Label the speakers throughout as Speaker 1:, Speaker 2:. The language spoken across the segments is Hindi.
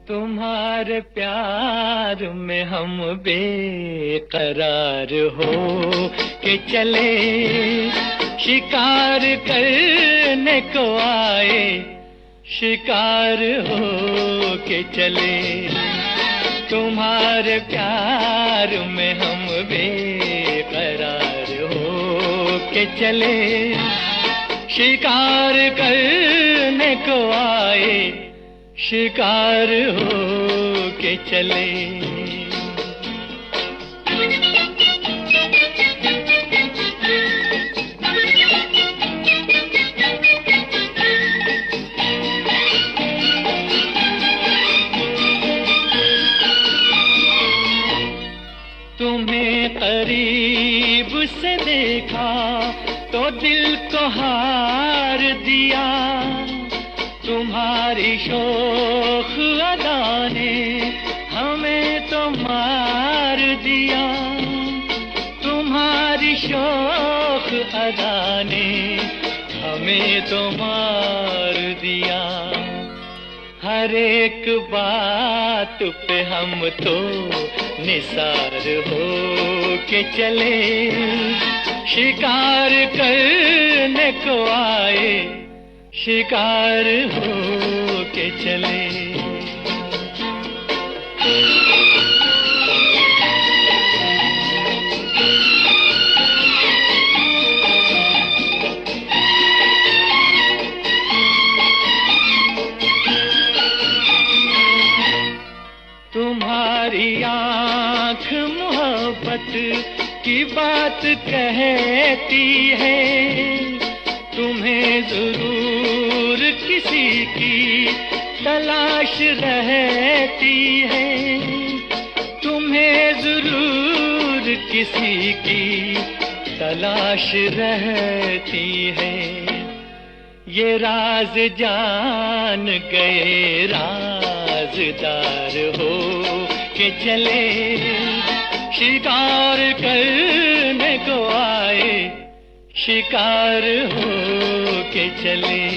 Speaker 1: तुम्हारे प्यार में हम बेकरार हो के चले, शिकार करने को आए, शिकार हो के चले। तुम्हारे प्यार में हम बेकरार हो के चले, शिकार करने को आए, शिकार हो के चले। तुम्हें करीब से देखा तो दिल को हार दिया, तुम्हारी शोख अदा ने हमें तो मार दिया, तुम्हारी शोख अदा ने हमें तो मार दिया। हर एक बात पे हम तो निसार हो के चले, शिकार करने को आए, शिकार हो के चले। तुम्हारी आँख मोहब्बत की बात कहती है, तुम्हें जरूर किसी की तलाश रहती है, तुम्हें जरूर किसी की तलाश रहती है। ये राज जान गए राजदार हो के चले, शिकार करने को आए, शिकार हो के चले।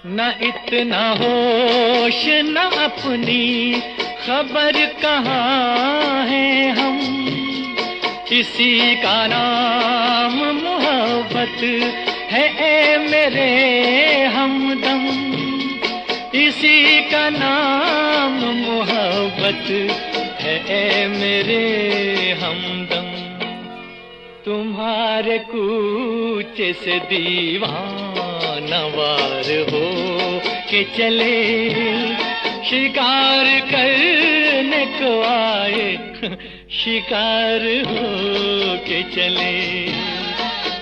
Speaker 1: न इतना होश न अपनी खबर कहाँ है हम, इसी का नाम मोहब्बत है ए मेरे हमदम, इसी का नाम मोहब्बत है ए मेरे हमदम। तुम्हारे कूचे से दीवाना वार हो के चले, शिकार करने को आए, शिकार हो के चले।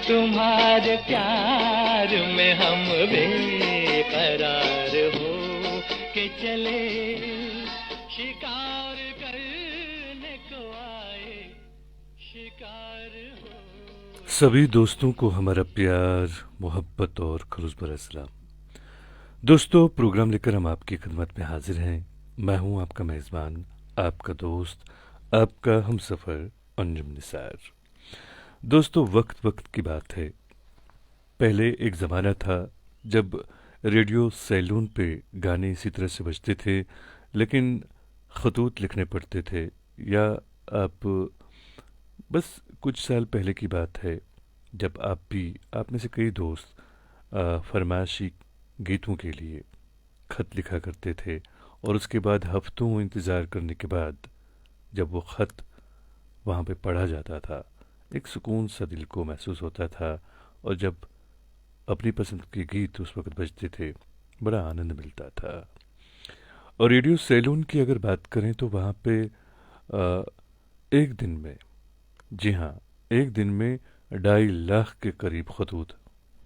Speaker 1: तुम्हारे प्यार में हम बेकरार हो के चले, शिकार करने को आए, शिकार हो।
Speaker 2: सभी दोस्तों को हमारा प्यार, मोहब्बत और खलूस भरा सलाम। दोस्तों, प्रोग्राम लेकर हम आपकी खिदमत में हाजिर हैं। मैं हूं आपका मेज़बान, आपका दोस्त, आपका हमसफ़र अंजुम निसार। दोस्तों, वक्त वक्त की बात है। पहले एक ज़माना था जब रेडियो सैलून पे गाने इसी तरह से बजते थे, लेकिन ख़तूत लिखने पड़ते थे, या आप बस कुछ साल पहले की बात है जब आप में से कई दोस्त फरमाइशी गीतों के लिए ख़त लिखा करते थे, और उसके बाद हफ्तों इंतज़ार करने के बाद जब वो ख़त वहाँ पे पढ़ा जाता था, एक सुकून सा दिल को महसूस होता था, और जब अपनी पसंद के गीत उस वक्त बजते थे बड़ा आनंद मिलता था। और रेडियो सैलून की अगर बात करें तो वहाँ पे एक दिन में, जी हाँ, एक दिन में 2.5 लाख के करीब खतूत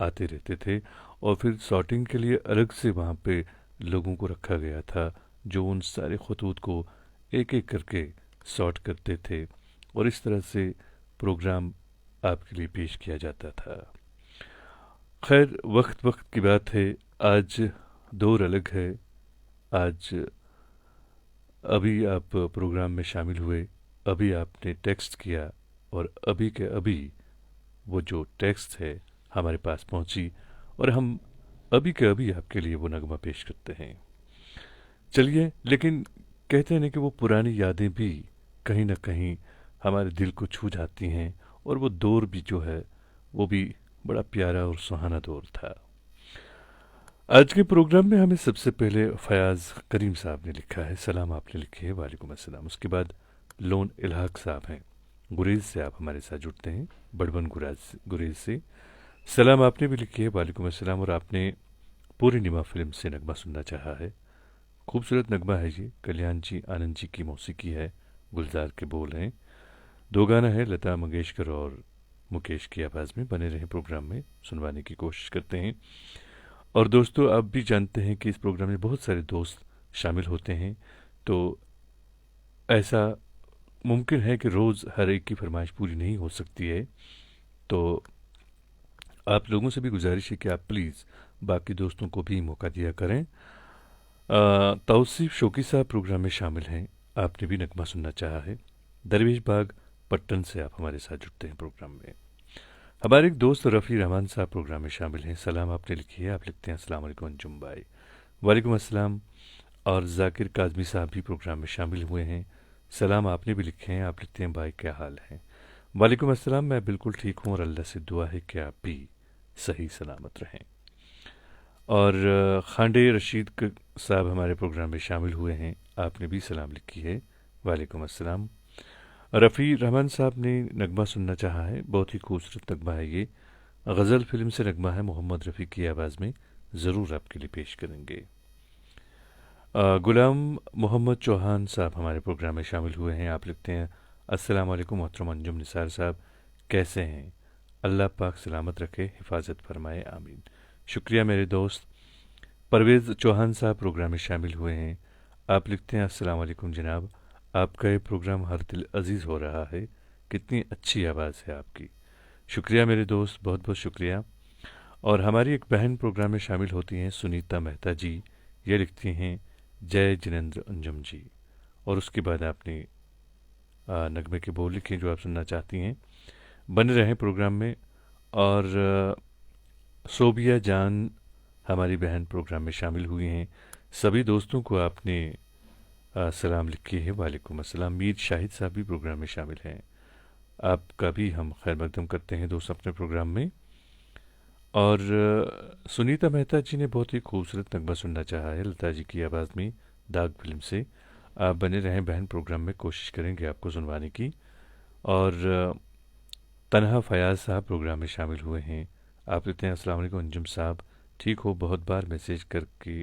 Speaker 2: आते रहते थे, और फिर सॉर्टिंग के लिए अलग से वहाँ पे लोगों को रखा गया था जो उन सारे खतूत को एक एक करके सॉर्ट करते थे और इस तरह से प्रोग्राम आपके लिए पेश किया जाता था। खैर, वक्त वक्त की बात है, आज दौर अलग है। आज अभी आप प्रोग्राम में शामिल हुए, अभी आपने टेक्स्ट किया और अभी के अभी वो जो टेक्स्ट है हमारे पास पहुंची और हम अभी के अभी आपके लिए वो नगमा पेश करते हैं। चलिए, लेकिन कहते हैं ना कि वो पुरानी यादें भी कहीं ना कहीं हमारे दिल को छू जाती हैं और वो दौर भी जो है वो भी बड़ा प्यारा और सुहाना दौर था। आज के प्रोग्राम में हमें सबसे पहले फयाज करीम साहब ने लिखा है, सलाम आपने लिखी है, वालेकुम अस्सलाम। उसके बाद लोन इलाहक साहब हैं, गुरेज से आप हमारे साथ जुड़ते हैं, बड़बन गुरेज से सलाम आपने भी लिखी है, वालेकुम अस्सलाम। और आपने पूर्णिमा फिल्म से नगमा सुनना चाहा है। खूबसूरत नगमा है ये, कल्याण जी आनंद जी की मौसीकी है, गुलजार के बोल हैं, दो गाना है लता मंगेशकर और मुकेश की आवाज़ में। बने रहे प्रोग्राम में, सुनवाने की कोशिश करते हैं। और दोस्तों, आप भी जानते हैं कि इस प्रोग्राम में बहुत सारे दोस्त शामिल होते हैं, तो ऐसा मुमकिन है कि रोज़ हर एक की फरमाइश पूरी नहीं हो सकती है। तो आप लोगों से भी गुजारिश है कि आप प्लीज़ बाकी दोस्तों को भी मौका दिया करें। तौसीफ शौकी साहब प्रोग्राम में शामिल हैं, आपने भी नगमा सुनना चाहा है। दरवेश बाग पट्टन से आप हमारे साथ जुड़ते हैं प्रोग्राम में। हमारे एक दोस्त रफ़ी रहमान साहब प्रोग्राम में शामिल हैं, सलाम आपने लिखी है, आप लिखते हैं अस्सलाम वालेकुम अंजुम भाई। वालेकुम अस्सलाम। और जाकिर काज़मी साहब भी प्रोग्राम में शामिल हुए हैं, सलाम आपने भी लिखे हैं, आप लिखते हैं भाई क्या हाल है। वालेकुम अस्सलाम, मैं बिल्कुल ठीक हूँ और अल्लाह से दुआ है कि आप भी सही सलामत रहें। और खांडे रशीद साहब हमारे प्रोग्राम में शामिल हुए हैं, आपने भी सलाम लिखी है, वालेकुम अस्सलाम। रफ़ी रहमान साहब ने नगमा सुनना चाहा है, बहुत ही खूबसूरत नगमा है ये, गज़ल फिल्म से नगमा है, मोहम्मद रफ़ी की आवाज़ में, ज़रूर आपके लिए पेश करेंगे। गुलाम मोहम्मद चौहान साहब हमारे प्रोग्राम में शामिल हुए हैं, आप लिखते हैं अस्सलाम वालेकुम मोहतरम अंजुम निसार साहब, कैसे हैं, अल्लाह पाक सलामत रखे, हिफाजत फरमाए, आमीन। शुक्रिया मेरे दोस्त। परवेज़ चौहान साहब प्रोग्राम में शामिल हुए हैं, आप लिखते हैं अस्सलाम वालेकुम जनाब, आपका ये प्रोग्राम हर दिल अजीज़ हो रहा है, कितनी अच्छी आवाज़ है आपकी। शुक्रिया मेरे दोस्त, बहुत बहुत शुक्रिया। और हमारी एक बहन प्रोग्राम में शामिल होती हैं, सुनीता मेहता जी, ये लिखती हैं जय जिनेंद्र अंजुम जी। और उसके बाद आपने नगमे के बोल लिखे जो आप सुनना चाहती हैं। बने रहें प्रोग्राम में। और सोबिया जान हमारी बहन प्रोग्राम में शामिल हुई हैं, सभी दोस्तों को आपने सलाम लिखी है, वालेकुम अस्सलाम। मीर शाहिद साहब भी प्रोग्राम में शामिल हैं, आपका भी हम खैर मकदम करते हैं दोस्त अपने प्रोग्राम में। और सुनीता मेहता जी ने बहुत ही खूबसूरत नगमा सुनना चाहा है, लता जी की आवाज़ में, दाग फिल्म से। आप बने रहें बहन प्रोग्राम में, कोशिश करेंगे आपको सुनवाने की। और तन्हा फयाज साहब प्रोग्राम में शामिल हुए हैं, आप कहते हैं अस्सलाम वालेकुम अंजुम साहब, ठीक हो, बहुत बार मैसेज करके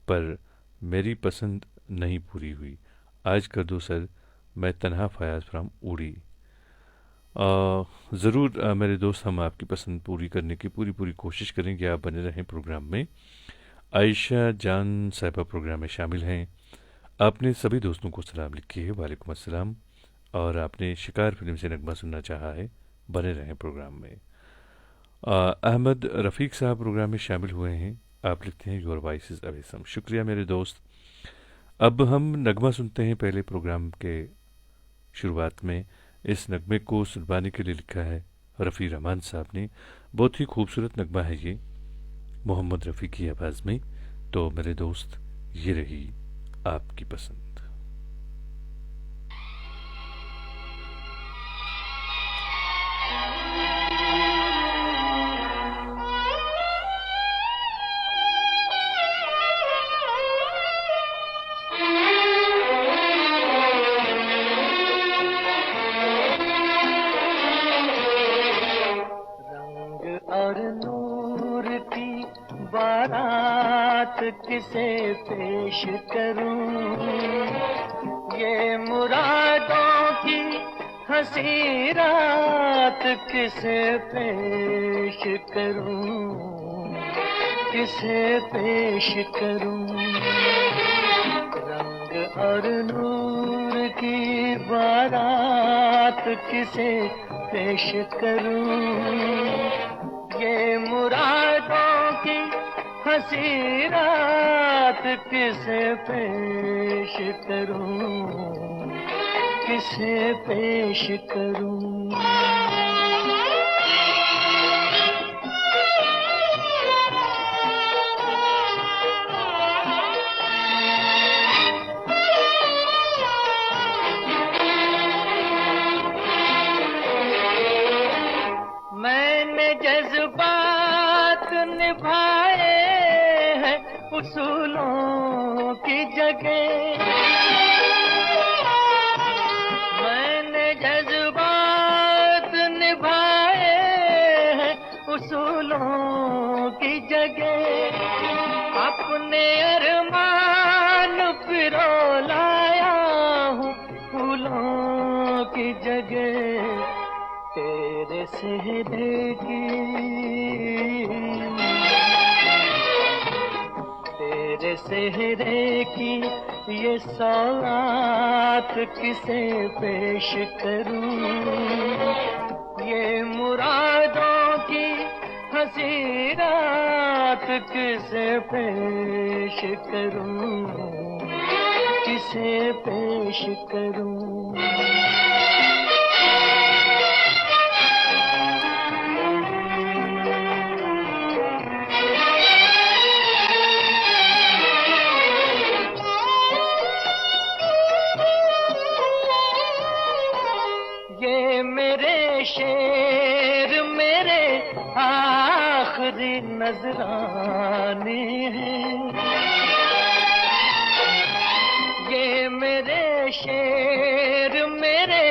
Speaker 2: पर मेरी पसंद नहीं पूरी हुई, आज कर दो सर, मैं तन्हा फयाज फ्राम उड़ी। ज़रूर मेरे दोस्त, हम आपकी पसंद पूरी करने की पूरी कोशिश करेंगे, आप बने रहें प्रोग्राम में। आयशा जान साहिबा प्रोग्राम में शामिल हैं, आपने सभी दोस्तों को सलाम लिखी है, वालेकुम अस्सलाम। और आपने शिकार फिल्म से नगमा सुनना चाहा है, बने रहें प्रोग्राम में। अहमद रफ़ीक साहब प्रोग्राम में शामिल हुए हैं, आप लिखते हैं योर वॉइस इज़ अवेसम। शुक्रिया मेरे दोस्त। अब हम नगमा सुनते हैं। पहले प्रोग्राम के शुरुआत में इस नगमे को सुनवाने के लिए लिखा है रफ़ी रहमान साहब ने, बहुत ही खूबसूरत नगमा है ये, मोहम्मद रफ़ी की आवाज़ में। तो मेरे दोस्त, ये रही आपकी पसंद।
Speaker 1: किसे पेश करूं, ये मुरादों की हंसी रात किसे पेश करूं, किसे पेश करूं। रंग और नूर की बारात किसे पेश करूं, ये मुरादों की हंसी रात किसे पेश करूं, किसे पेश करूं। मैंने जज्बात निभाए हैं उसूलों की जगह, मैंने जज्बात निभाए हैं उसूलों की जगह, अपने अरमान पिरो लाया हूँ फूलों की जगह, तेरे सेहरे की, तेरे सेहरे की ये सौगात किसे पेश करूं, ये मुरादों की हंसी रात किसे पेश करूं, किसे पेश करूं। मेरे शेर मेरे आखिरी नजराने हैं, ये मेरे शेर मेरे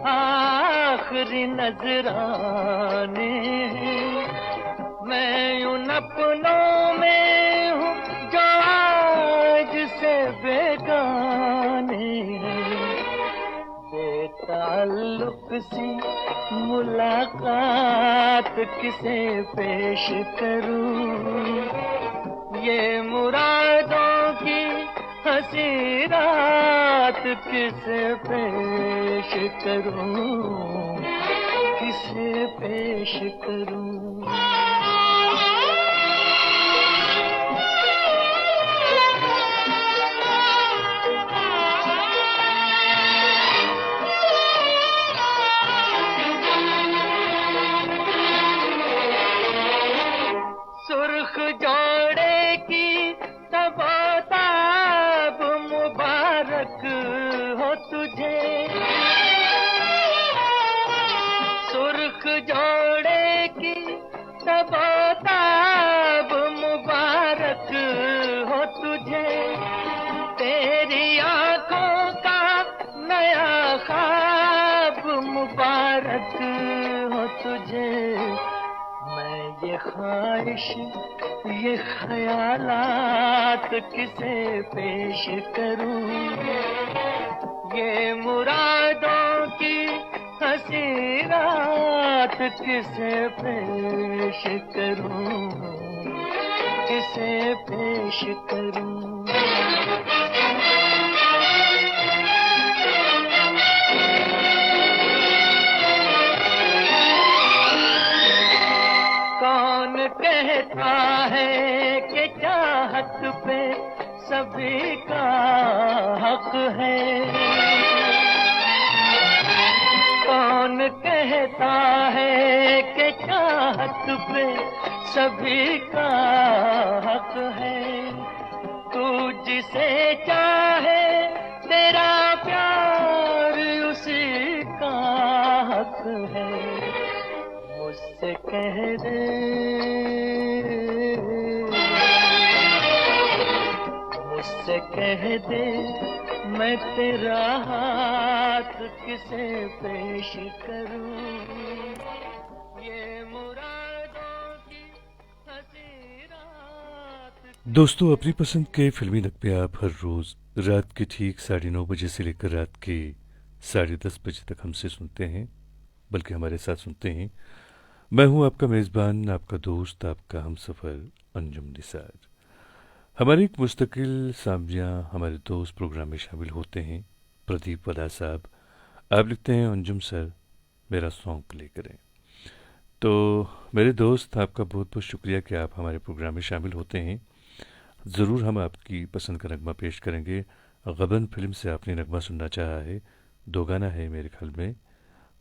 Speaker 1: आखिरी नजराने हैं, मैं उन अपनों में हूँ जो आज से बेगाने हैं, ताल्लुक सी मुलाकात किसे पेश करूं, ये मुरादों की हंसी रात किसे पेश करूं, किसे पेश करूं। सुर्ख जोड़े की तबोताब मुबारक हो तुझे, सुर्ख जोड़े की तबोताब मुबारक हो तुझे, तेरी आंखों का नया ख्वाब मुबारक हो तुझे, ये ख्वाहिश ये ख्यालात किसे पेश करूं, ये मुरादों की हंसी रात किसे पेश करूं, किसे पेश करूं। कौन कहता है कि चाहत पे सभी का हक है, कौन कहता है कि चाहत पे सभी का हक है, तू जिसे चाहे तेरा प्यार उसी का हक है, मुझसे कह दे, मुझसे कह दे मैं तेरा हाथ किसे पेश करूं, ये मुरादों की हंसी रात।
Speaker 2: दोस्तों, अपनी पसंद के फिल्मी नगमे आप हर रोज रात के ठीक 9:30 बजे से लेकर रात के 10:30 बजे तक हमसे सुनते हैं, बल्कि हमारे साथ सुनते हैं। मैं हूं आपका मेज़बान, आपका दोस्त, आपका हमसफ़र अंजुम निसार। हमारी एक मुस्तकिल सामजियाँ हमारे दोस्त प्रोग्राम में शामिल होते हैं प्रदीप वदा साहब, आप लिखते हैं अंजुम सर मेरा सॉन्ग प्ले करें। तो मेरे दोस्त, आपका बहुत बहुत शुक्रिया कि आप हमारे प्रोग्राम में शामिल होते हैं। ज़रूर हम आपकी पसंद का नगमा पेश करेंगे। गबन फिल्म से आपने नगमा सुनना चाहा है, दो गाना है मेरे ख्याल में,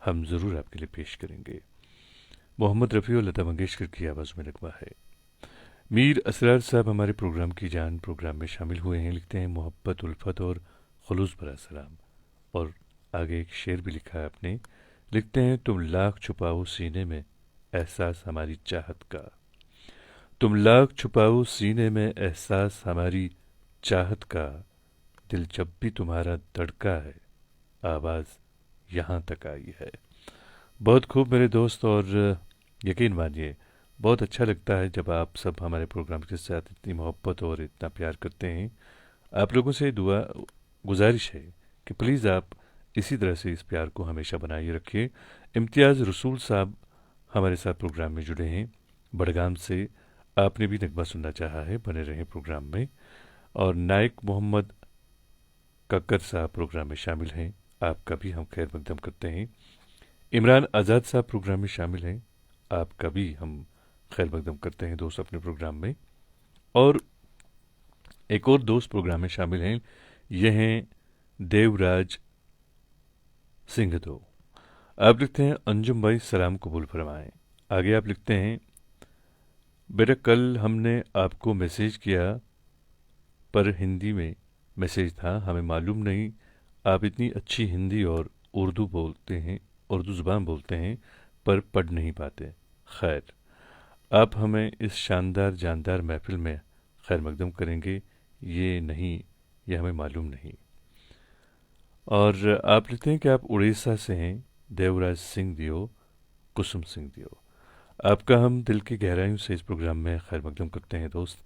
Speaker 2: हम ज़रूर आपके लिए पेश करेंगे। मोहम्मद रफ़ी और लता मंगेशकर की आवाज़ में नगमा है। मीर असरार साहब हमारे प्रोग्राम की जान प्रोग्राम में शामिल हुए हैं, लिखते हैं मोहब्बत उल्फत और खुलूस भरा सलाम। और आगे एक शेर भी लिखा है आपने, लिखते हैं तुम लाख छुपाओ सीने में एहसास हमारी चाहत का। तुम लाख छुपाओ सीने में एहसास हमारी चाहत का, दिल जब भी तुम्हारा धड़का है आवाज़ यहाँ तक आई है। बहुत खूब मेरे दोस्त, और यकीन मानिए बहुत अच्छा लगता है जब आप सब हमारे प्रोग्राम के साथ इतनी मोहब्बत और इतना प्यार करते हैं। आप लोगों से दुआ गुजारिश है कि प्लीज़ आप इसी तरह से इस प्यार को हमेशा बनाए रखिए। इम्तियाज़ रसूल साहब हमारे साथ प्रोग्राम में जुड़े हैं बड़गाम से, आपने भी नगमा सुनना चाहा है, बने रहें प्रोग्राम में। और नाइक मोहम्मद कक्कर साहब प्रोग्राम में शामिल हैं, आपका भी हम खैर मकदम करते हैं। इमरान आज़ाद साहब प्रोग्राम में शामिल हैं, आपका भी हम खैर मकदम करते हैं दोस्त अपने प्रोग्राम में। और एक और दोस्त प्रोग्राम में शामिल हैं, ये हैं देवराज सिंघदो। आप लिखते हैं अंजुम भाई सलाम कबूल फरमाएं। आगे आप लिखते हैं, बेटा कल हमने आपको मैसेज किया पर हिंदी में मैसेज था, हमें मालूम नहीं आप इतनी अच्छी हिंदी और उर्दू बोलते हैं, उर्दू ज़ुबान बोलते हैं पर पढ़ नहीं पाते। खैर, आप हमें इस शानदार जानदार महफिल में खैर मकदम करेंगे, ये हमें मालूम नहीं। और आप लिखते हैं कि आप उड़ीसा से हैं, देवराज सिंह दियो, कुसुम सिंह दियो। आपका हम दिल की गहराइयों से इस प्रोग्राम में खैर मकदम करते हैं दोस्त।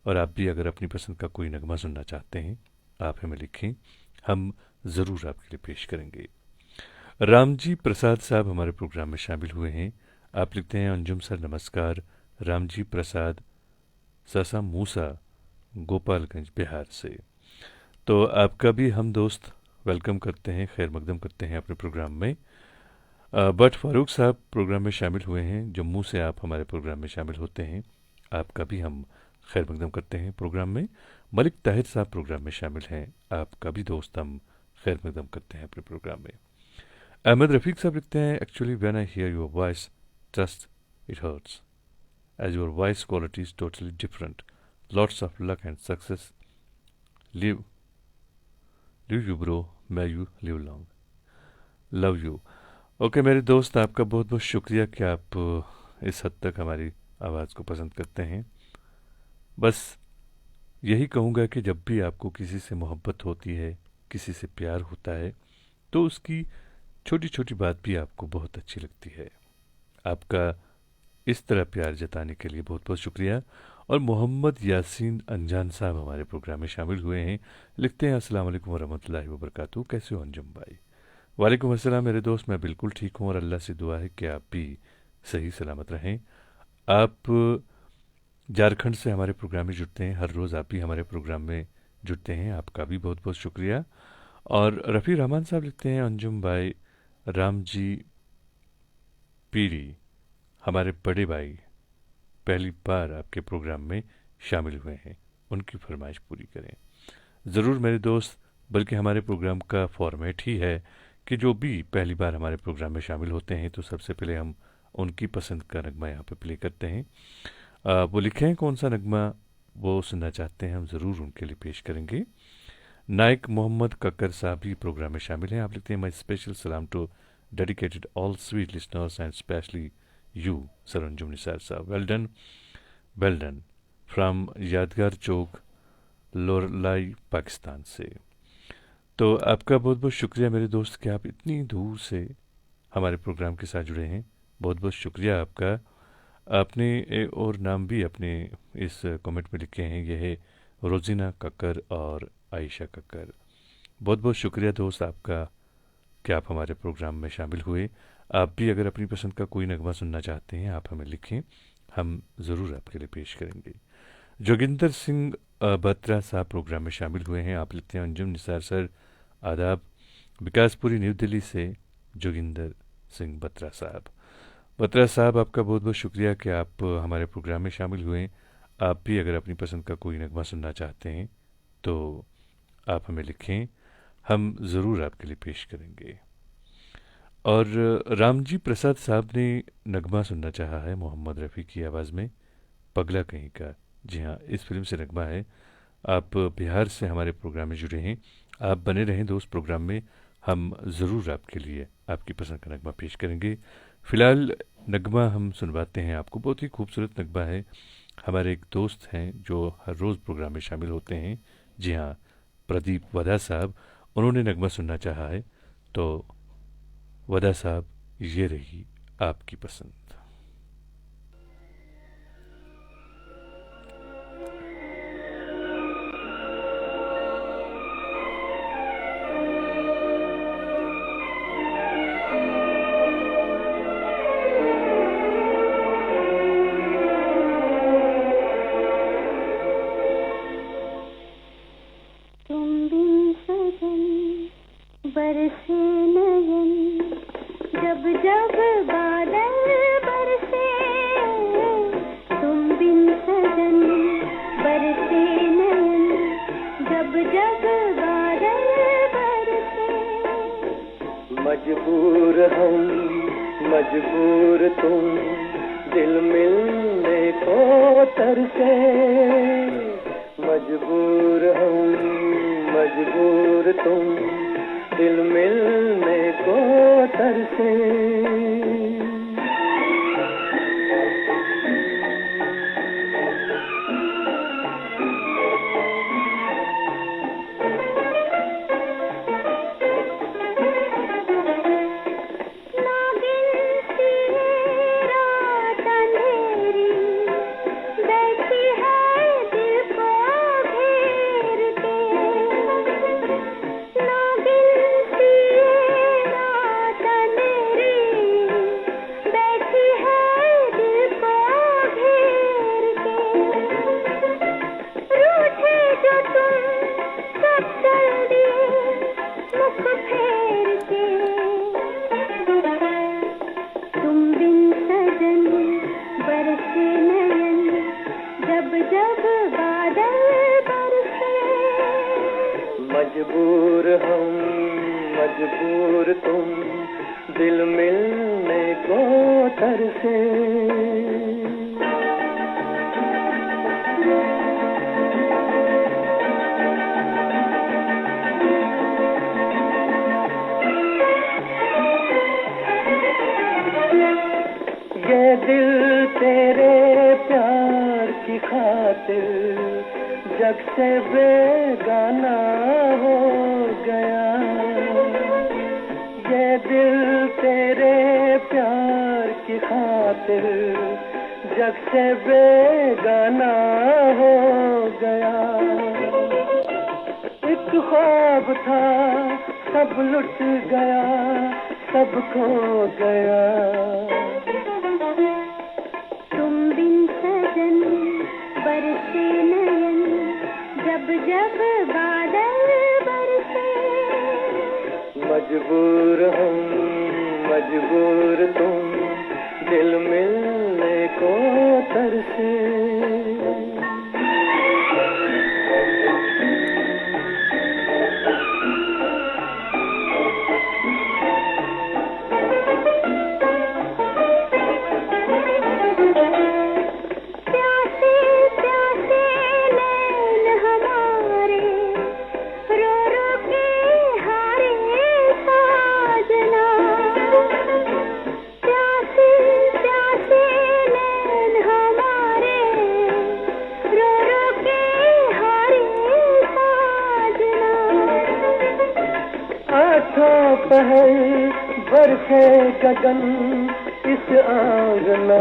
Speaker 2: और आप भी अगर अपनी पसंद का कोई नगमा सुनना चाहते हैं, आप हमें लिखें, हम ज़रूर आपके लिए पेश करेंगे। रामजी प्रसाद साहब हमारे प्रोग्राम में शामिल हुए हैं, आप लिखते हैं अंजुम सर नमस्कार, रामजी प्रसाद सासा मूसा गोपालगंज बिहार से। तो आपका भी हम दोस्त वेलकम करते हैं, खैर मकदम करते हैं अपने प्रोग्राम में। बट फारूक साहब प्रोग्राम में शामिल हुए हैं, जम्मू से आप हमारे प्रोग्राम में शामिल होते हैं, आपका भी हम खैर मकदम करते हैं प्रोग्राम में। मलिक ताहिर साहब प्रोग्राम में शामिल हैं, आपका भी दोस्त हम खैर मकदम करते हैं अपने प्रोग्राम में। अहमद रफ़ीक साहब लिखते हैं, actually when I hear your voice just it hurts as your voice quality is totally different, lots of luck and success, live live you bro, may you live long, love you. Okay मेरे दोस्त, आपका बहुत बहुत शुक्रिया कि आप इस हद तक हमारी आवाज़ को पसंद करते हैं। बस यही कहूँगा कि जब भी आपको किसी से मोहब्बत होती है, किसी से प्यार होता है, तो उसकी छोटी छोटी बात भी आपको बहुत अच्छी लगती है। आपका इस तरह प्यार जताने के लिए बहुत बहुत शुक्रिया। और मोहम्मद यासीन अनजान साहब हमारे प्रोग्राम में शामिल हुए हैं, लिखते हैं अस्सलाम वालेकुम वरहमतुल्लाहि वबरकातुहू, कैसे हो अंजुम भाई? वालेकुम अस्सलाम मेरे दोस्त, मैं बिल्कुल ठीक हूँ और अल्लाह से दुआ है कि आप भी सही सलामत रहें। आप झारखंड से हमारे प्रोग्राम में जुड़ते हैं, हर रोज़ आप भी हमारे प्रोग्राम में जुड़ते हैं, आपका भी बहुत बहुत शुक्रिया। और रफ़ी रहमान साहब लिखते हैं, अंजुम भाई राम जी पीरी हमारे बड़े भाई पहली बार आपके प्रोग्राम में शामिल हुए हैं, उनकी फरमाइश पूरी करें। ज़रूर मेरे दोस्त, बल्कि हमारे प्रोग्राम का फॉर्मेट ही है कि जो भी पहली बार हमारे प्रोग्राम में शामिल होते हैं तो सबसे पहले हम उनकी पसंद का नगमा यहाँ पे प्ले करते हैं। वो लिखें कौन सा नगमा वो सुनना चाहते हैं, हम ज़रूर उनके लिए पेश करेंगे। नाइक मोहम्मद कक्कर साहब भी प्रोग्राम में शामिल हैं, आप लिखते हैं माई स्पेशल सलाम to dedicated all sweet listeners and specially you sir Anjum Nisar साहब, वेल डन फ्रॉम यादगार चौक लोरलाई पाकिस्तान से। तो आपका बहुत बहुत शुक्रिया मेरे दोस्त कि आप इतनी दूर से हमारे प्रोग्राम के साथ जुड़े हैं, बहुत बहुत शुक्रिया आपका। आपने एक और नाम भी अपने इस कमेंट में लिखे हैं, यह है रोज़ीना कक्कर और आयशा कक्कर। बहुत बहुत शुक्रिया दोस्त आपका कि आप हमारे प्रोग्राम में शामिल हुए। आप भी अगर अपनी पसंद का कोई नगमा सुनना चाहते हैं, आप हमें लिखें, हम ज़रूर आपके लिए पेश करेंगे। जोगिंदर सिंह बत्रा साहब प्रोग्राम में शामिल हुए हैं, आप लिखते हैं अंजुम निसार सर आदाब, विकासपुरी न्यू दिल्ली से जोगिंदर सिंह बत्रा साहब। बत्रा साहब, आपका बहुत बहुत शुक्रिया कि आप हमारे प्रोग्राम में शामिल हुए। आप भी अगर अपनी पसंद का कोई नगमा सुनना चाहते हैं तो आप हमें लिखें, हम ज़रूर आपके लिए पेश करेंगे। और रामजी प्रसाद साहब ने नगमा सुनना चाहा है मोहम्मद रफ़ी की आवाज़ में, पगला कहीं का। जी हाँ, इस फिल्म से नगमा है। आप बिहार से हमारे प्रोग्राम में जुड़े हैं, आप बने रहें दोस्त प्रोग्राम में, हम ज़रूर आपके लिए आपकी पसंद का नगमा पेश करेंगे। फ़िलहाल नगमा हम सुनवाते हैं आपको, बहुत ही खूबसूरत नगमा है। हमारे एक दोस्त हैं जो हर रोज़ प्रोग्राम में शामिल होते हैं, जी हाँ, प्रदीप वदा साहब, उन्होंने नगमा सुनना चाहा है। तो वदा साहब, ये रही आपकी पसंद।
Speaker 3: बरसे नयन जब जब बादल बरसे, तुम बिन सजन बरसे नयन जब जब बादल बरसे।
Speaker 1: मजबूर हम मजबूर तुम, दिल मिलने को तरसे। मजबूर हम मजबूर तुम, दिल मिलने को तरसे। मजबूर हम मजबूर तुम, दिल मिलने को तरसे। ये दिल तेरे प्यार की खातिर जग से बेगाना हो गया। ये दिल तेरे प्यार की खातिर जग से बेगाना हो गया। एक ख्वाब था सब लुट गया, सब खो गया।
Speaker 3: तुम बिन सजन बरसे नयन जब जब बादल बरसे।
Speaker 1: मजबूर हम मजबूर तुम, दिल मिलने को तरसे। पहल बरसे गगन इस आंगना।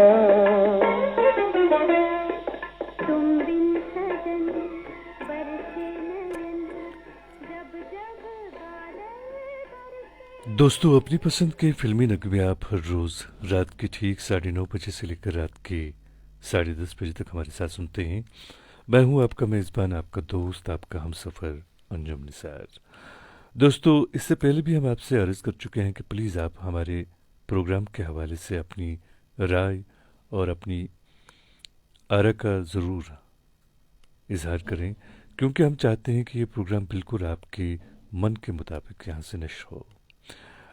Speaker 3: तुम बिन सजन बरसे नयन जब जब बादल बरसे।
Speaker 2: दोस्तों, अपनी पसंद के फिल्मी नगमे आप हर रोज़ रात के ठीक 9:30 बजे से लेकर रात के 10:30 बजे तक हमारे साथ सुनते हैं। मैं हूं आपका मेज़बान, आपका दोस्त, आपका हमसफ़र अंजुम निसार। दोस्तों, इससे पहले भी हम आपसे अर्ज़ कर चुके हैं कि प्लीज़ आप हमारे प्रोग्राम के हवाले से अपनी राय और अपनी आरा का ज़रूर इजहार करें, क्योंकि हम चाहते हैं कि ये प्रोग्राम बिल्कुल आपके मन के मुताबिक यहाँ से नश्र हो।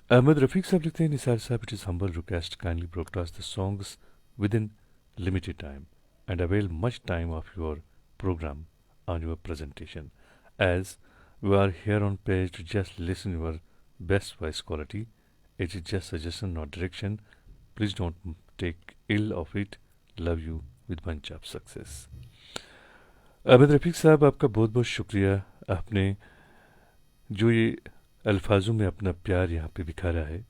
Speaker 2: अहमद रफ़ीक साहब लिखते हैं, निसार साहब, it is humble request kindly broadcast the songs with in limited time and avail much time of your program on your presentation, as we are here on page to just listen your best voice quality. It is just suggestion or direction. Please don't take ill of it. Love you with bunch of success. Ahmed Rafiq साहब, आपका बहुत बहुत शुक्रिया। आपने जो ये अल्फाजों में अपना प्यार यहाँ पे बिखारा है,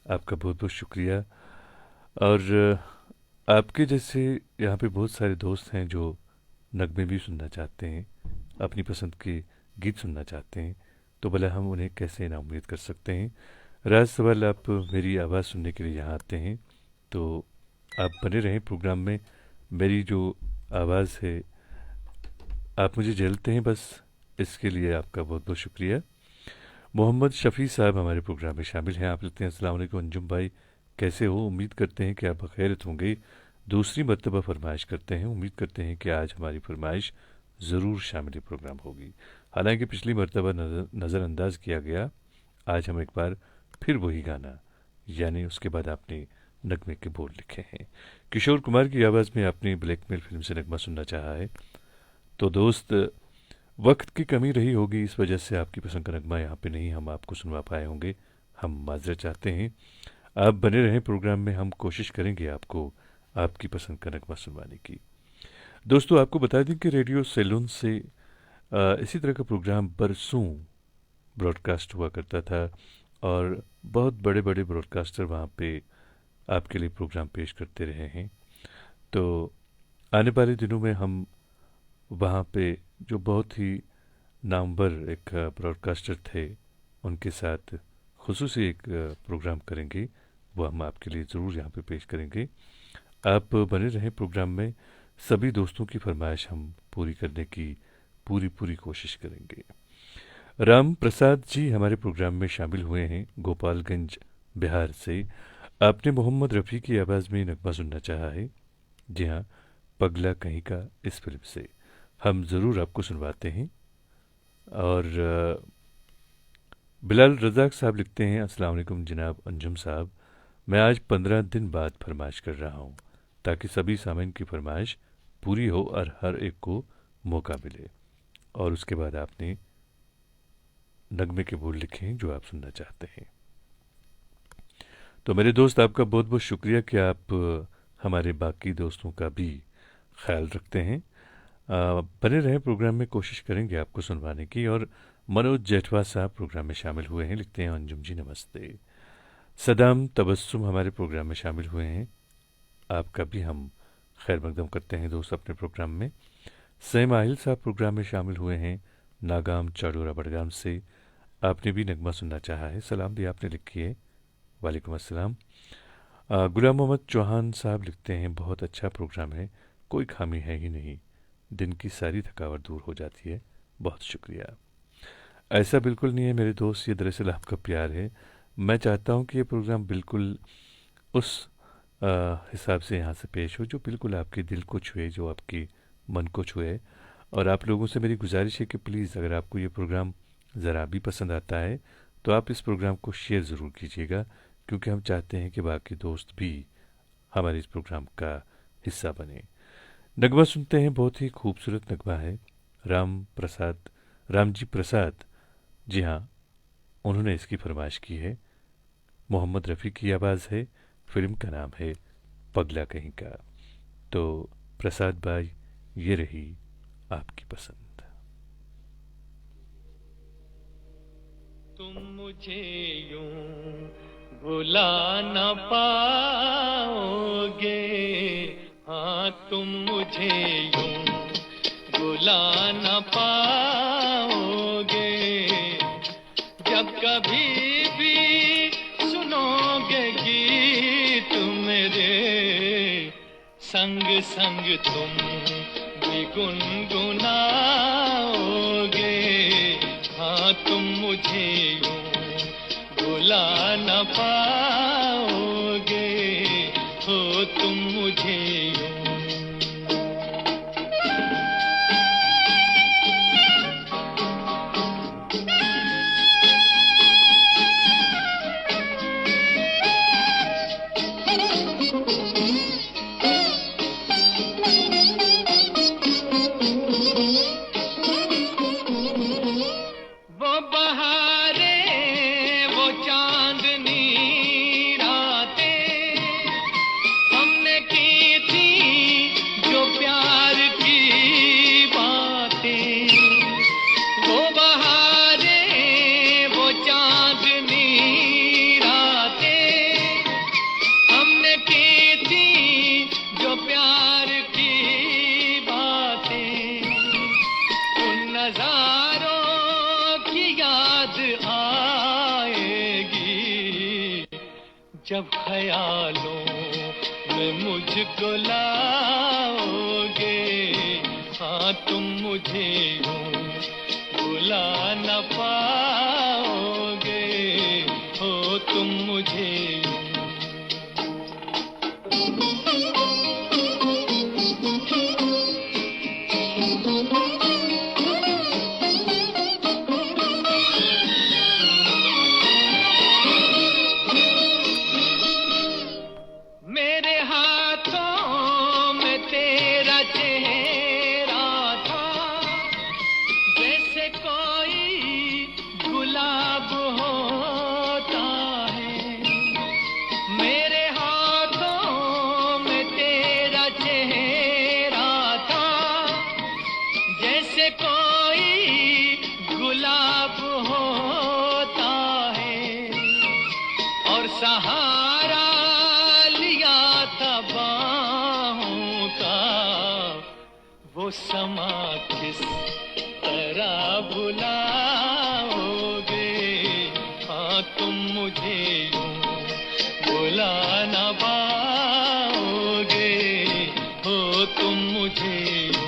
Speaker 2: आपका बहुत बहुत शुक्रिया। और आपके जैसे यहाँ पे बहुत सारे दोस्त हैं जो नगमे भी सुनना चाहते हैं, अपनी पसंद के गीत सुनना चाहते हैं, तो भला हम उन्हें कैसे नाउम्मीद कर सकते हैं। राज सवाल, आप मेरी आवाज़ सुनने के लिए यहाँ आते हैं, तो आप बने रहें प्रोग्राम में। मेरी जो आवाज़ है आप मुझे झेलते हैं, बस इसके लिए आपका बहुत बहुत शुक्रिया। मोहम्मद शफ़ी साहब हमारे प्रोग्राम में शामिल हैं। आप लिखते हैं, अस्सलाम वालेकुम अंजुम भाई, कैसे हो? उम्मीद करते हैं कि आप बखैरियत होंगे। दूसरी मरतबा फरमाइश करते हैं, उम्मीद करते हैं कि आज हमारी फरमाइश ज़रूर शामिल प्रोग्राम होगी। हालांकि पिछली मरतबा नज़रअंदाज किया गया, आज हम एक बार फिर वही गाना, यानी उसके बाद आपने नगमे के बोल लिखे हैं। किशोर कुमार की आवाज़ में आपने ब्लैकमेल फिल्म से नगमा सुनना चाहा है। तो दोस्त, वक्त की कमी रही होगी, इस वजह से आपकी पसंद का नगमा यहाँ पे नहीं हम आपको सुनवा पाए होंगे। हम माजरत चाहते हैं। आप बने रहें प्रोग्राम में, हम कोशिश करेंगे आपको आपकी पसंद का नगमा सुनवाने की। दोस्तों, आपको बता दें कि रेडियो सेलून से इसी तरह का प्रोग्राम बरसों ब्रॉडकास्ट हुआ करता था और बहुत बड़े बड़े ब्रॉडकास्टर वहाँ पे आपके लिए प्रोग्राम पेश करते रहे हैं। तो आने वाले दिनों में हम वहाँ पे जो बहुत ही नामवर एक ब्रॉडकास्टर थे, उनके साथ खुसूसी एक प्रोग्राम करेंगे, वो हम आपके लिए ज़रूर यहाँ पे पेश करेंगे। आप बने रहें प्रोग्राम में। सभी दोस्तों की फरमाइश हम पूरी करने की पूरी कोशिश करेंगे। राम प्रसाद जी हमारे प्रोग्राम में शामिल हुए हैं गोपालगंज बिहार से। आपने मोहम्मद रफ़ी की आवाज़ में नगमा सुनना चाहा है। जी हाँ, पगला कहीं का, इस फिल्म से हम ज़रूर आपको सुनवाते हैं। और बिलाल रज़ाक साहब लिखते हैं, अस्सलाम वालेकुम जनाब अंजुम साहब, मैं आज 15 दिन बाद फरमाइश कर रहा हूँ ताकि सभी सामीन की फरमाइश पूरी हो और हर एक को मौका मिले। और उसके बाद आपने नगमे के बोल लिखे हैं जो आप सुनना चाहते हैं। तो मेरे दोस्त, आपका बहुत बहुत शुक्रिया कि आप हमारे बाकी दोस्तों का भी ख्याल रखते हैं। बने रहें प्रोग्राम में, कोशिश करेंगे आपको सुनवाने की। और मनोज जेठवा साहब प्रोग्राम में शामिल हुए हैं, लिखते हैं, अंजुम जी नमस्ते। सदाम तबस्सुम हमारे प्रोग्राम में शामिल हुए हैं, आपका भी हम खैर मकदम करते हैं दोस्त अपने प्रोग्राम में। सैम आहिल साहब प्रोग्राम में शामिल हुए हैं नागाम चाडोरा बडगाम से। आपने भी नगमा सुनना चाहा है, सलाम भी आपने लिखी है, वालेकुम अस्सलाम। गुलाम मोहम्मद चौहान साहब लिखते हैं, बहुत अच्छा प्रोग्राम है, कोई खामी है ही नहीं, दिन की सारी थकावट दूर हो जाती है, बहुत शुक्रिया। ऐसा बिल्कुल नहीं है मेरे दोस्त, ये दरअसल आपका प्यार है। मैं चाहता हूँ कि ये प्रोग्राम बिल्कुल उस हिसाब से यहाँ से पेश हो जो बिल्कुल आपके दिल को छुए, जो आपकी मन को छुए। और आप लोगों से मेरी गुजारिश है कि प्लीज़ अगर आपको ये प्रोग्राम ज़रा भी पसंद आता है तो आप इस प्रोग्राम को शेयर ज़रूर कीजिएगा, क्योंकि हम चाहते हैं कि बाकी दोस्त भी हमारे इस प्रोग्राम का हिस्सा बने। नगमा सुनते हैं, बहुत ही खूबसूरत नगमा है, रामजी प्रसाद, जी हाँ, उन्होंने इसकी फरमाइश की है। मोहम्मद रफ़ी की आवाज़ है, फिल्म का नाम है पगला कहीं का। तो प्रसाद भाई, ये रही आपकी पसंद।
Speaker 1: तुम मुझे यूं भुला न पाओगे, हाँ तुम मुझे यूं भुला न पाओगे, जब कभी भी सुनोगे गीत मेरे, संग संग तुम भी गुनगुनाओगे, हाँ हाँ तुम मुझे यूं भुला न पाओगे, हो तुम मुझे यूं। वो बहारें, वो चांदनी रातें हमने की थी जो प्यार की बातें। वो बहारें, वो चांदनी रातें हमने की थी जो प्यार की बातें। उन नजारों की याद आएगी जब ख्यालों में मुझको लाओगे, हाँ तुम मुझे यूं भुला न पाओगे, हो तुम मुझे यूं। मेरे हाथों में तेरा चेहरा था, जैसे कोई गुलाब होता है। मेरे हाथों में तेरा चेहरा था, जैसे कोई गुलाब होता है। और सहारा लिया था बाहों का, वो समा किस तरह बुलाओगे, हाँ तुम मुझे यूं बुला न पाओगे, हो तुम मुझे यूं।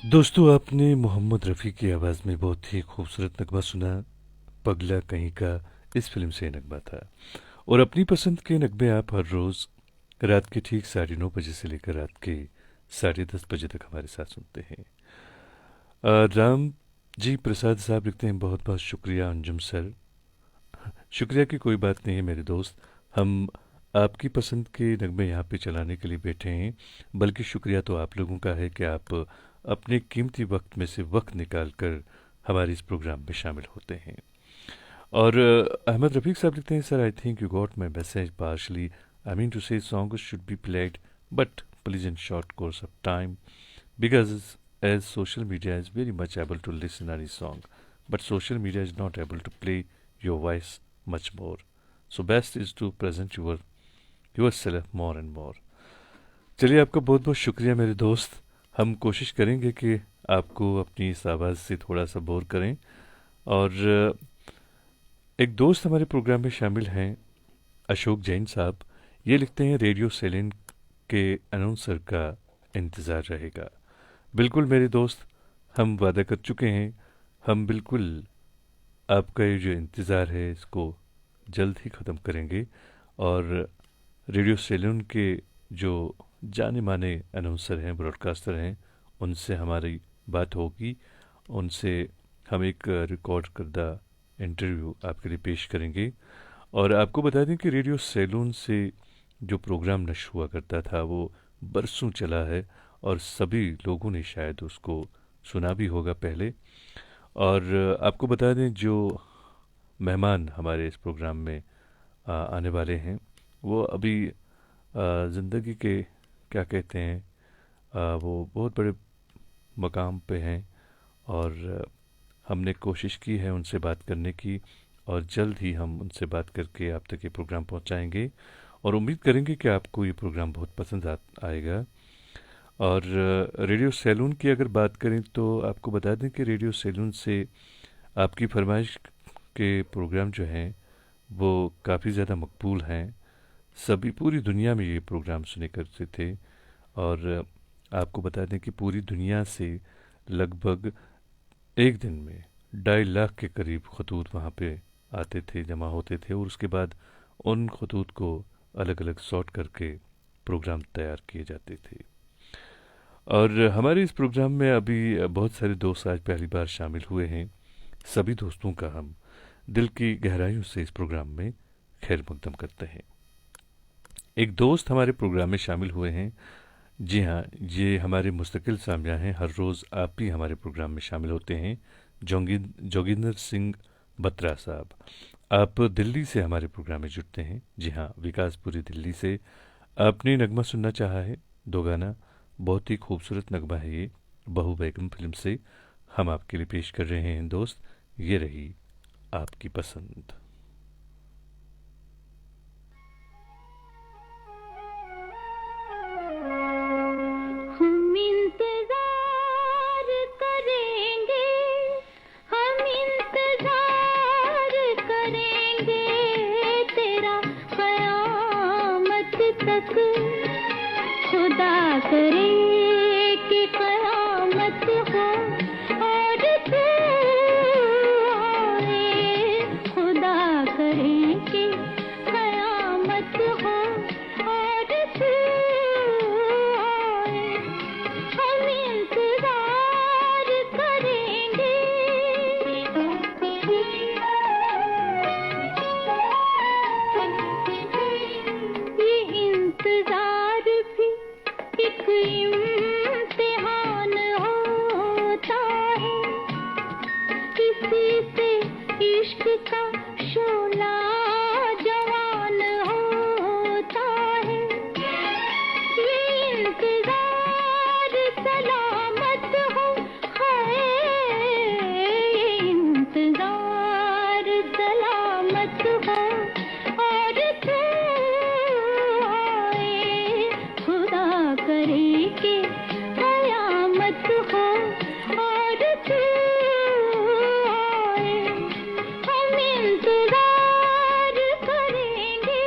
Speaker 2: दोस्तों, आपने मोहम्मद रफ़ी की आवाज़ में बहुत ही खूबसूरत नगमा सुना। पगला कहीं का इस फिल्म से नगमा था। और अपनी पसंद के नगमे आप हर रोज़ रात के ठीक 9:30 से लेकर रात के 10:30 बजे तक हमारे साथ सुनते हैं। राम जी प्रसाद साहब लिखते हैं, बहुत बहुत शुक्रिया अंजुम सर। शुक्रिया की कोई बात नहीं है मेरे दोस्त, हम आपकी पसंद के नगमे यहाँ पे चलाने के लिए बैठे हैं, बल्कि शुक्रिया तो आप लोगों का है कि आप अपने कीमती वक्त में से वक्त निकाल कर हमारे इस प्रोग्राम में शामिल होते हैं। और अहमद रफ़ीक साहब लिखते हैं, sir I think you got my message partially, I mean to say song should be played but please in short course of time because as social media is very much able to listen any song, but social media is not able to play your voice much more. So best is to present yourself more and more. चलिए, आपका बहुत बहुत शुक्रिया मेरे दोस्त। हम कोशिश करेंगे कि आपको अपनी इस आवाज़ से थोड़ा सा बोर करें। और एक दोस्त हमारे प्रोग्राम में शामिल हैं, अशोक जैन साहब। ये लिखते हैं, रेडियो सेलिन के अनाउंसर का इंतज़ार रहेगा। बिल्कुल मेरे दोस्त, हम वादा कर चुके हैं, हम बिल्कुल आपका ये जो इंतज़ार है इसको जल्द ही ख़त्म करेंगे। और रेडियो सेलून के जो जाने माने अनाउंसर हैं, ब्रॉडकास्टर हैं, उनसे हमारी बात होगी। उनसे हम एक रिकॉर्ड करदा इंटरव्यू आपके लिए पेश करेंगे। और आपको बता दें कि रेडियो सेलून से जो प्रोग्राम नश्र हुआ करता था वो बरसों चला है और सभी लोगों ने शायद उसको सुना भी होगा पहले। और आपको बता दें, जो मेहमान हमारे इस प्रोग्राम में आने वाले हैं वो अभी ज़िंदगी के क्या कहते हैं, वो बहुत बड़े मकाम पे हैं। और हमने कोशिश की है उनसे बात करने की, और जल्द ही हम उनसे बात करके आप तक ये प्रोग्राम पहुंचाएंगे। और उम्मीद करेंगे कि आपको ये प्रोग्राम बहुत पसंद आएगा। और रेडियो सैलून की अगर बात करें तो आपको बता दें कि रेडियो सैलून से आपकी फरमाइश के प्रोग्राम जो हैं वो काफ़ी ज़्यादा मकबूल हैं। सभी पूरी दुनिया में ये प्रोग्राम सुने करते थे। और आपको बता दें कि पूरी दुनिया से लगभग एक दिन में 2.5 लाख के करीब खतूत वहाँ पे आते थे, जमा होते थे, और उसके बाद उन खतूत को अलग अलग सॉर्ट करके प्रोग्राम तैयार किए जाते थे। और हमारे इस प्रोग्राम में अभी बहुत सारे दोस्त आज पहली बार शामिल हुए हैं। सभी दोस्तों का हम दिल की गहराइयों से इस प्रोग्राम में खैर मकदम करते हैं। एक दोस्त हमारे प्रोग्राम में शामिल हुए हैं। जी हाँ, ये हमारे मुस्तकिल सामिया हैं। हर रोज़ आप भी हमारे प्रोग्राम में शामिल होते हैं। जोगिंदर सिंह बत्रा साहब, आप दिल्ली से हमारे प्रोग्राम में जुड़ते हैं। जी हाँ, विकासपुरी दिल्ली से। आपने नगमा सुनना चाहा है, 2 गाना, बहुत ही खूबसूरत नगमा है ये, बहू बेगम फिल्म से हम आपके लिए पेश कर रहे हैं दोस्त। ये रही आपकी पसंद।
Speaker 3: हम इंतजार करेंगे, हम इंतजार करेंगे तेरा कयामत तक। खुदा करे कि कयामत हो और तू आए। खुदा करे कि कयामत हो और तू आए। हम इंतजार करेंगे। ये इंतजार भी एक इम्तिहान होता है। किसी से इश्क का शोला जवान होता है। ये इंतजार सलामत हो, हाय ये इंतजार सलामत हो और तू आए। खुदा करे कि कयामत हो और तू आए। हम इंतजार करेंगे।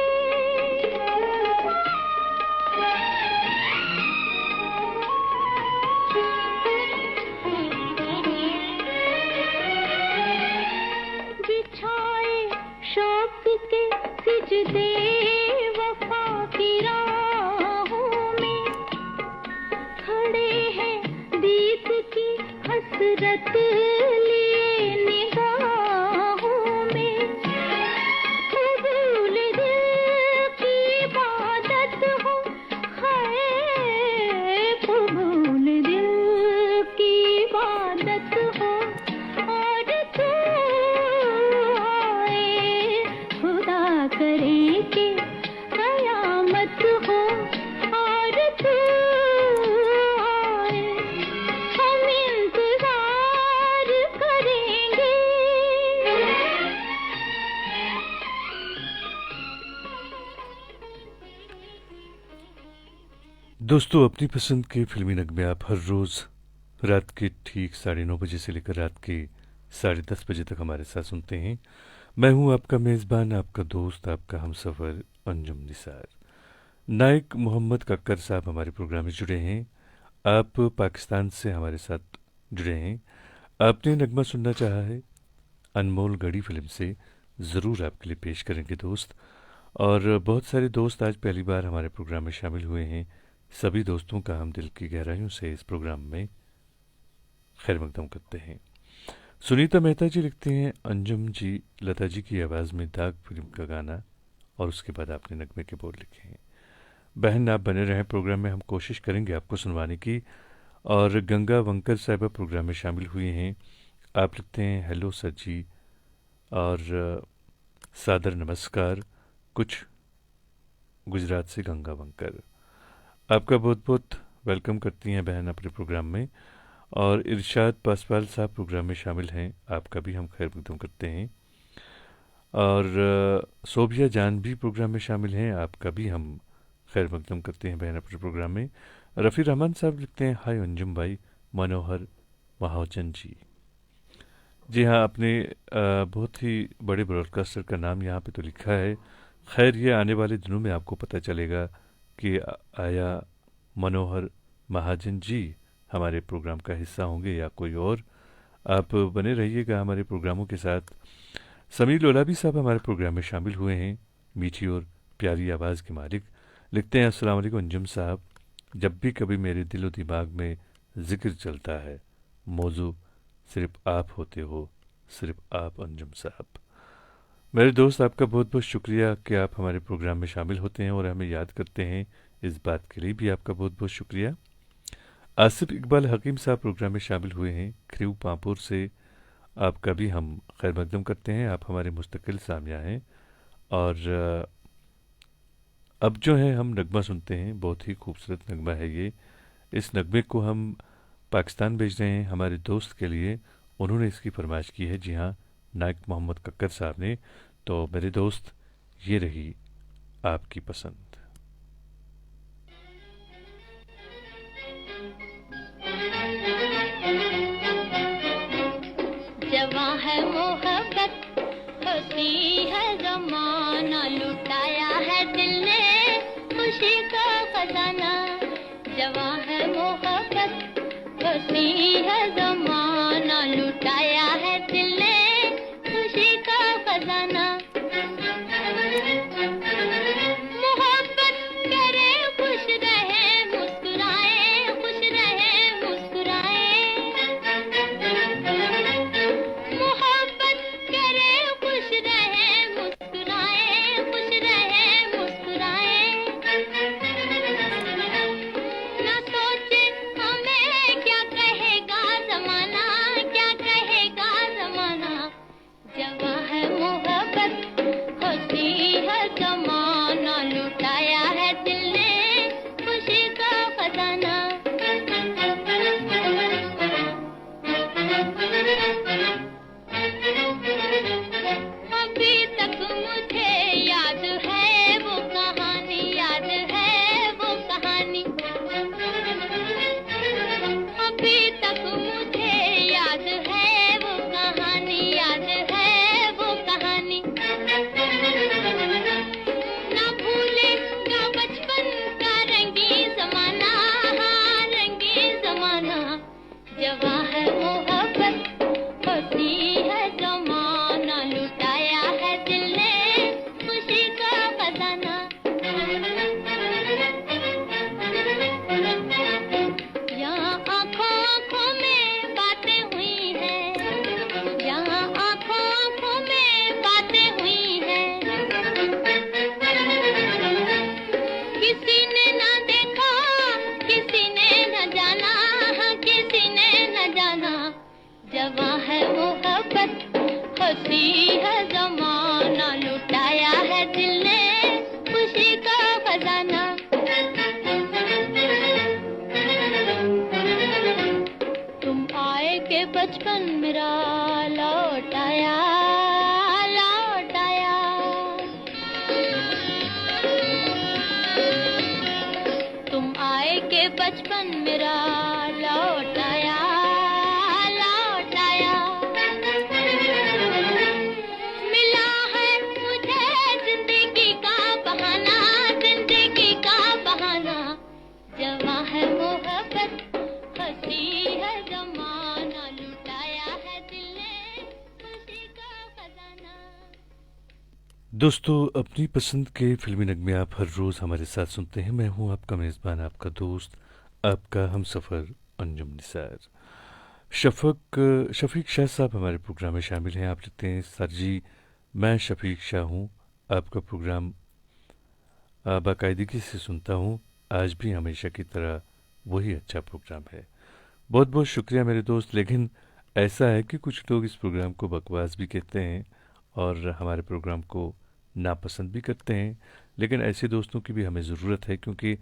Speaker 3: बिछाए शौक के सिजदे वफा की राहों में, खड़े हैं दीद की हसरत लिए निगाहों में। कबूल दिल की इबादत हो, हाय कबूल दिल की इबादत हो और तू आए। खुदा करे कि कयामत हो और तू आए। हम इंतजार करेंगे।
Speaker 2: दोस्तों, अपनी पसंद के फिल्मी नगमे आप हर रोज़ रात के ठीक 9:30 बजे से लेकर रात के 10:30 बजे तक हमारे साथ सुनते हैं। मैं हूं आपका मेज़बान, आपका दोस्त, आपका हमसफ़र अंजुम निसार। नायक मोहम्मद कक्कर साहब हमारे प्रोग्राम में जुड़े हैं। आप पाकिस्तान से हमारे साथ जुड़े हैं। आपने नगमा सुनना चाहा है, अनमोल गढ़ी फिल्म से, ज़रूर आपके लिए पेश करेंगे दोस्त। और बहुत सारे दोस्त आज पहली बार हमारे प्रोग्राम में शामिल हुए हैं। सभी दोस्तों का हम दिल की गहराइयों से इस प्रोग्राम में खैर मकदम करते हैं। सुनीता मेहता जी लिखते हैं, अंजुम जी, लता जी की आवाज़ में दाग फिल्म का गाना, और उसके बाद आपने नगमे के बोल लिखे हैं। बहन, आप बने रहें प्रोग्राम में, हम कोशिश करेंगे आपको सुनवाने की। और गंगा वंकर साहिबा प्रोग्राम में शामिल हुई हैं। आप लिखते हैं, हेलो सर जी, और सादर नमस्कार, कुछ गुजरात से गंगा वंकर। आपका बहुत बहुत वेलकम करती हैं बहन अपने प्रोग्राम में। और इरशाद पासवाल साहब प्रोग्राम में शामिल हैं, आपका भी हम खैर मकदम करते हैं। और सोभिया जान भी प्रोग्राम में शामिल हैं, आपका भी हम खैर मकदम करते हैं बहन अपने प्रोग्राम में। रफ़ी रहमान साहब लिखते हैं, हाय अंजुम भाई, मनोहर महाजन जी। जी हाँ, आपने बहुत ही बड़े ब्रॉडकास्टर का नाम यहाँ पे तो लिखा है, खैर, ये आने वाले दिनों में आपको पता चलेगा कि आया मनोहर महाजन जी हमारे प्रोग्राम का हिस्सा होंगे या कोई और। आप बने रहिएगा हमारे प्रोग्रामों के साथ। समीर लोलाबी साहब हमारे प्रोग्राम में शामिल हुए हैं, मीठी और प्यारी आवाज़ के मालिक। लिखते हैं, अस्सलाम वालेकुम अंजुम साहब, जब भी कभी मेरे दिलो दिमाग में जिक्र चलता है, मौजू सिर्फ आप होते हो, सिर्फ आप अंजुम साहब। मेरे दोस्त, आपका बहुत बहुत शुक्रिया कि आप हमारे प्रोग्राम में शामिल होते हैं और हमें याद करते हैं। इस बात के लिए भी आपका बहुत बहुत शुक्रिया। आसिफ इकबाल हकीम साहब प्रोग्राम में शामिल हुए हैं, क्रीव पांपुर से। आपका भी हम खैर मकदम करते हैं, आप हमारे मुस्तकिल सामिया हैं। और अब जो है हम नगमा सुनते हैं, बहुत ही खूबसूरत नगमा है ये। इस नगमे को हम पाकिस्तान भेज रहे हैं हमारे दोस्त के लिए, उन्होंने इसकी फरमाइश की है। जी हाँ, नाइक मोहम्मद कक्कर साहब ने। तो मेरे दोस्त, ये रही आपकी पसंद।
Speaker 3: जवां है मोहब्बत, हंसी है जमाना, लुटाया है दिल ने खुशी का खजाना। जवां है मोहब्बत, हंसी है जमाना, लुटाया है दिल ने खुशी का खजाना। मोहब्बत करे खुश रहे मुस्कुराए, खुश रहे मुस्कुराए। मोहब्बत करे खुश रहे मुस्कुराए, खुश रहे मुस्कुराए। ना सोचे हमें क्या कहेगा जमाना, क्या कहेगा जमाना। जवां है मोहब्बत, हंसी है जमाना, लुटाया है दिल ने खुशी का खजाना। अभी तक मुझे याद है वो कहानी, याद है वो कहानी। अभी तक मुझे याद है वो कहानी, याद है वो कहानी। ना भूलेगा बचपन का रंगीन ज़माना, हाँ रंगीन ज़माना। जवां है मोहब्बत, हंसी है जमाना, लुटाया है दिल ने खुशी का खजाना। यहाँ आँखों आँखों में बातें हुई हैं, यहाँ आँखों आँखों में बातें हुई हैं। किसी ने ना देखा, किसी ने न जाना, हाँ किसी ने न जाना। जवां है मोहब्बत, हंसी है जमाना, लुटाया है दिल ने खुशी का खजाना। तुम आए के बचपन मेरा लौट आया, लौट आया। तुम आए के बचपन मेरा लौट आया, लौट आया। मिला है मुझे जिंदगी का बहाना, जिंदगी का बहाना। जवां है मोहब्बत, हंसी है जमाना, लुटाया है दिल ने खुशी का खजाना।
Speaker 2: दोस्तों, अपनी पसंद के फिल्मी नगमे आप हर रोज़ हमारे साथ सुनते हैं। मैं हूं आपका मेज़बान, आपका दोस्त, आपका हमसफ़र अंजुम निसार। शफ़ीक शाह साहब हमारे प्रोग्राम में शामिल हैं। आप लिखते हैं, सर जी मैं शफ़ीक शाह हूँ, आपका प्रोग्राम बाकायदगी से सुनता हूँ, आज भी हमेशा की तरह वही अच्छा प्रोग्राम है। बहुत बहुत शुक्रिया मेरे दोस्त। लेकिन ऐसा है कि कुछ लोग इस प्रोग्राम को बकवास भी कहते हैं और हमारे प्रोग्राम को नापसंद भी करते हैं। लेकिन ऐसे दोस्तों की भी हमें ज़रूरत है, क्योंकि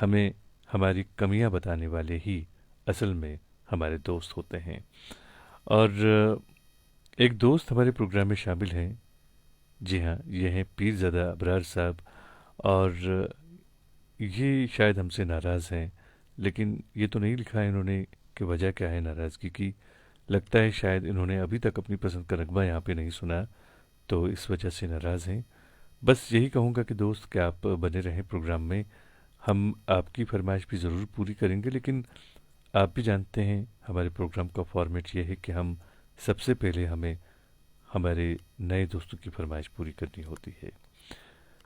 Speaker 2: हमें हमारी कमियां बताने वाले ही असल में हमारे दोस्त होते हैं। और एक दोस्त हमारे प्रोग्राम में शामिल हैं। जी हाँ, ये हैं पीरज़ादा अबरार साहब। और ये शायद हमसे नाराज़ हैं, लेकिन ये तो नहीं लिखा है इन्होंने कि वजह क्या है नाराज़गी की। लगता है शायद इन्होंने अभी तक अपनी पसंद का नगमा यहाँ पे नहीं सुना, तो इस वजह से नाराज़ हैं। बस यही कहूँगा कि दोस्त कि आप बने रहें प्रोग्राम में। हम आपकी फरमाइश भी ज़रूर पूरी करेंगे, लेकिन आप भी जानते हैं हमारे प्रोग्राम का फॉर्मेट ये है कि हम सबसे पहले हमें हमारे नए दोस्तों की फरमाइश पूरी करनी होती है।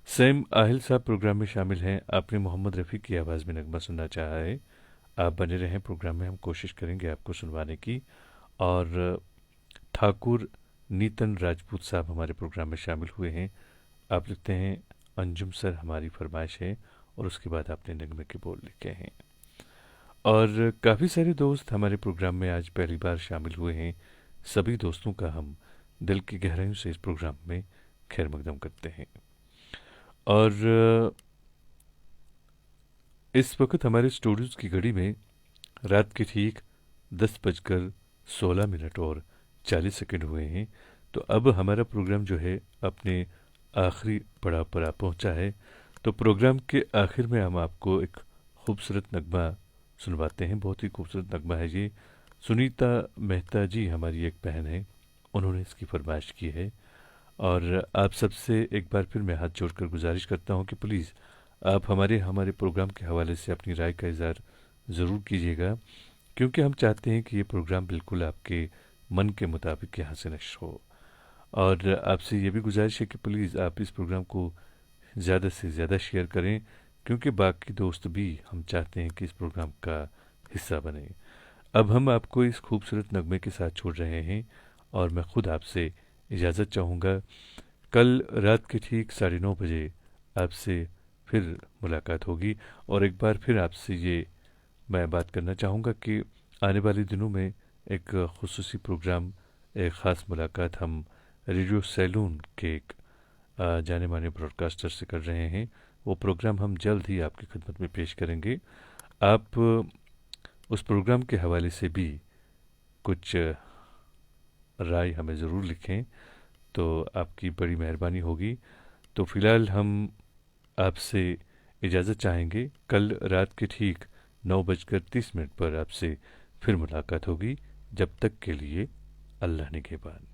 Speaker 2: सैम आहिल साहब प्रोग्राम में शामिल हैं। आपने मोहम्मद रफ़ी की आवाज़ में नगमा सुनना चाहा है। आप बने रहें प्रोग्राम में, हम कोशिश करेंगे आपको सुनवाने की। और ठाकुर नीतन राजपूत साहब हमारे प्रोग्राम में शामिल हुए हैं। आप लिखते हैं अंजुम सर हमारी फरमाइश है, और उसके बाद आपने नगमे के बोल लिखे हैं। और काफ़ी सारे दोस्त हमारे प्रोग्राम में आज पहली बार शामिल हुए हैं। सभी दोस्तों का हम दिल की गहराइयों से इस प्रोग्राम में खैर मकदम करते हैं। और इस वक्त हमारे स्टूडियोज़ की घड़ी में रात के ठीक 10:16 और 40 सेकंड हुए हैं। तो अब हमारा प्रोग्राम जो है अपने आखिरी पड़ाव पर आ पहुंचा है। तो प्रोग्राम के आखिर में हम आपको एक खूबसूरत नगमा सुनवाते हैं। बहुत ही खूबसूरत नगमा है ये। सुनीता मेहता जी हमारी एक बहन है, उन्होंने इसकी फरमाइश की है। और आप सबसे एक बार फिर मैं हाथ जोड़कर गुजारिश करता हूं कि प्लीज़ आप हमारे प्रोग्राम के हवाले से अपनी राय का इज़हार ज़रूर कीजिएगा, क्योंकि हम चाहते हैं कि ये प्रोग्राम बिल्कुल आपके मन के मुताबिक यहाँ से नश्र हो। और आपसे ये भी गुजारिश है कि प्लीज़ आप इस प्रोग्राम को ज़्यादा से ज़्यादा शेयर करें, क्योंकि बाकी दोस्त भी हम चाहते हैं कि इस प्रोग्राम का हिस्सा बने। अब हम आपको इस खूबसूरत नगमे के साथ छोड़ रहे हैं, और मैं ख़ुद आपसे इजाज़त चाहूँगा। कल रात के ठीक 9:30 बजे आपसे फिर मुलाकात होगी। और एक बार फिर आपसे ये मैं बात करना चाहूँगा कि आने वाले दिनों में एक खुसूसी प्रोग्राम, एक ख़ास मुलाकात हम रेडियो सैलून के एक जाने माने ब्रॉडकास्टर से कर रहे हैं। वो प्रोग्राम हम जल्द ही आपकी खिदमत में पेश करेंगे। आप उस प्रोग्राम के हवाले से भी कुछ राय हमें ज़रूर लिखें, तो आपकी बड़ी मेहरबानी होगी। तो फ़िलहाल हम आपसे इजाज़त चाहेंगे। कल रात के ठीक 9:30 पर आपसे फिर मुलाकात होगी। जब तक के लिए अल्लाह निगहबान।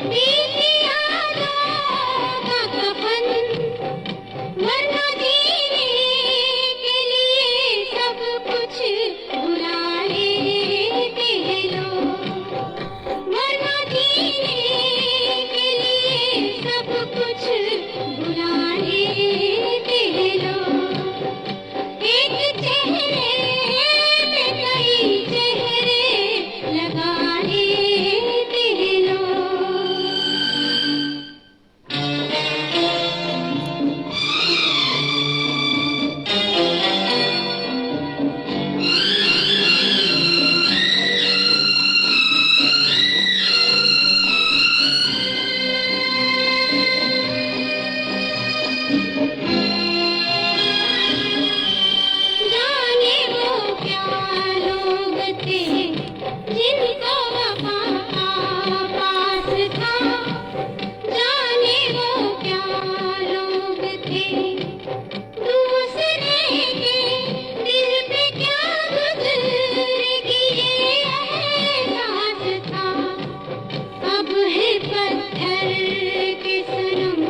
Speaker 3: भी थे जिनको वफा पास था, जाने वो क्या लोग थे। दूसरे के दिल पे क्या गुजर किए एहसास था। अब है पत्थर के सनम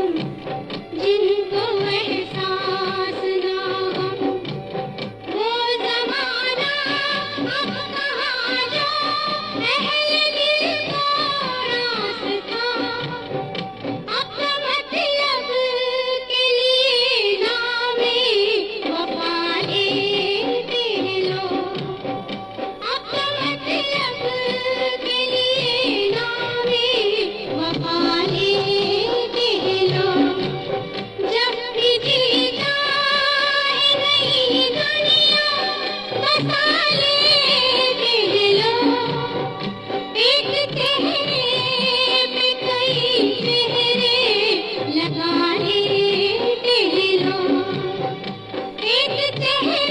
Speaker 3: जिनको एहसास ना हम। वो ज़माना अब कहाँ जो अहले दिल को रास था। अपना मतलब के लिए नामे वफा लेते लोग। अपना मतलब के लिए नामे वफा लेते लोग। जब भी जीता है नई दुनिया बसा लेते लोग। एक चेहरे पे कई चेहरे लगा लेते लोग। एक चेहरे